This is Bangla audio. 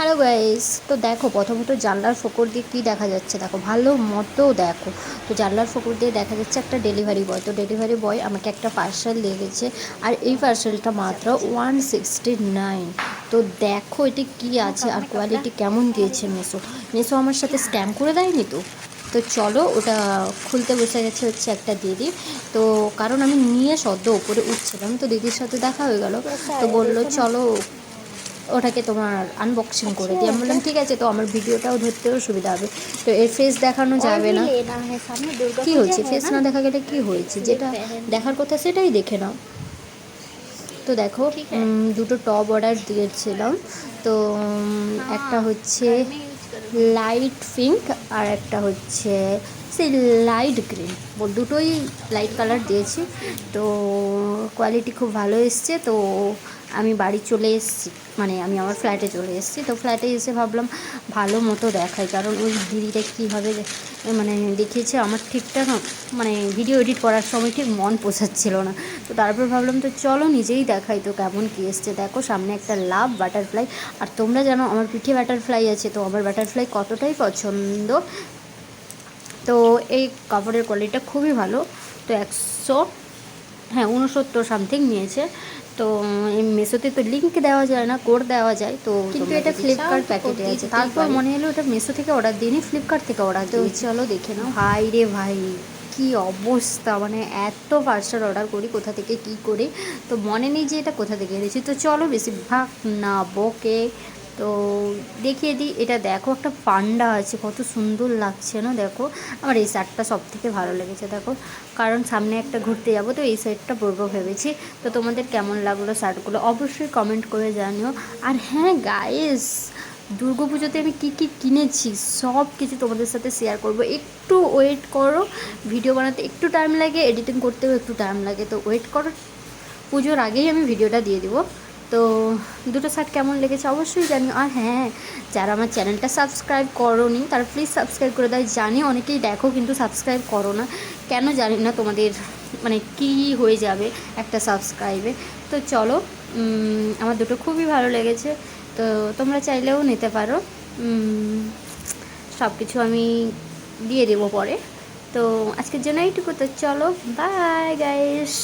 হ্যালো গাইস, তো দেখো প্রথমত জানলার ফোকর দিয়ে কী দেখা যাচ্ছে, দেখো ভালো মতো দেখো। তো জানলার ফোকর দিয়ে দেখা যাচ্ছে একটা ডেলিভারি বয়। তো ডেলিভারি বয় আমাকে একটা পার্সেল দিয়ে গেছে, আর এই পার্সেলটা মাত্র 169। তো দেখো এটি কী আছে আর কোয়ালিটি কেমন দিয়েছে মেসো। মেসো আমার সাথে স্ক্যাম করে দেয়নি তো। তো চলো ওটা খুলতে বসে গেছে হচ্ছে একটা দিদি। তো কারণ আমি নিয়ে সদ্য ওপরে উঠছিলাম, তো দিদির সাথে দেখা হয়ে গেল। তো বললো চলো ওটাকে তোমার আনবক্সিং করে দিই। আমি বললাম ঠিক আছে, তো আমার ভিডিওটাও ধরতেও সুবিধা হবে। তো এর ফেস দেখানো যাবে না, কি হয়েছে ফেস না দেখা গেলে কি হয়েছে, যেটা দেখার কথা সেটাই দেখে নাও। তো দেখো দুটো টপ অর্ডার দিয়েছিলাম। তো একটা হচ্ছে লাইট পিঙ্ক আর একটা হচ্ছে সেই লাইট গ্রিন, দুটোই লাইট কালার দিয়েছি। তো কোয়ালিটি খুব ভালো এসছে। তো আমি বাড়ি চলে এসেছি, মানে আমি আমার ফ্ল্যাটে চলে এসেছি। তো ফ্ল্যাটে এসে ভাবলাম ভালো মতো দেখাই, কারণ ওই দিদিটা কীভাবে মানে দেখিয়েছে আমার ঠিকঠাক মানে ভিডিও এডিট করার সময় ঠিক মন পোষাচ্ছিল না। তো তারপর ভাবলাম তো চলো নিজেই দেখাই তো কেমন কী এসছে। দেখো সামনে একটা লাভ বাটারফ্লাই, আর তোমরা জানো আমার পিঠে বাটারফ্লাই আছে, তো আমার বাটারফ্লাই কতটাই পছন্দ। তো এই কাপড়ের কোয়ালিটিটা খুবই ভালো। তো 69 সামথিং নিয়েছে। তো এই মেসোতে তো লিঙ্ক দেওয়া যায় না, কোড দেওয়া যায়, তো কিন্তু এটা ফ্লিপকার্ট প্যাকেটে আছে। তারপর মনে হলো এটা মেসো থেকে অর্ডার দিইনি, ফ্লিপকার্ট থেকে অর্ডার দিই। চলো দেখে নাও। ভাই রে ভাই, কি অবস্থা, মানে এত পার্সেল অর্ডার করি কোথা থেকে কী করে, তো মনে নেই যে এটা কোথা থেকে এনেছি। তো চলো বেশিরভাগ না বকে তো দেখিয়ে দিই। এটা দেখো একটা পান্ডা আছে, কত সুন্দর লাগছে না। দেখো আমার এই শার্টটা সব থেকে ভালো লেগেছে। দেখো কারণ সামনে একটা ঘুরতে যাবো, তো এই শার্টটা পরবো ভেবেছি। তো তোমাদের কেমন লাগলো শার্টগুলো অবশ্যই কমেন্ট করে জানিও। আর হ্যাঁ গাইস, দুর্গা পুজোতে আমি কী কী কিনেছি সব কিছু তোমাদের সাথে শেয়ার করব। একটু ওয়েট করো, ভিডিও বানাতে একটু টাইম লাগে, এডিটিং করতেও একটু টাইম লাগে, তো ওয়েট করো। পুজোর আগেই আমি ভিডিওটা দিয়ে দিব। তো দুটো শার্ট কেমন লেগেছে অবশ্যই জানিও। আর হ্যাঁ, যারা আমার চ্যানেলটা সাবস্ক্রাইব করোনি তারা প্লিজ সাবস্ক্রাইব করে দাও। জানি অনেকেই দেখো কিন্তু সাবস্ক্রাইব করো না, কেন জানি না তোমাদের মানে কী হয়ে যাবে একটা সাবস্ক্রাইবে। তো চলো, আমার দুটো খুবই ভালো লেগেছে, তো তোমরা চাইলেও নিতে পারো। সব কিছু আমি দিয়ে দেবো পরে। তো আজকের জন্য এইটুকু, তো চলো বাই গাইস।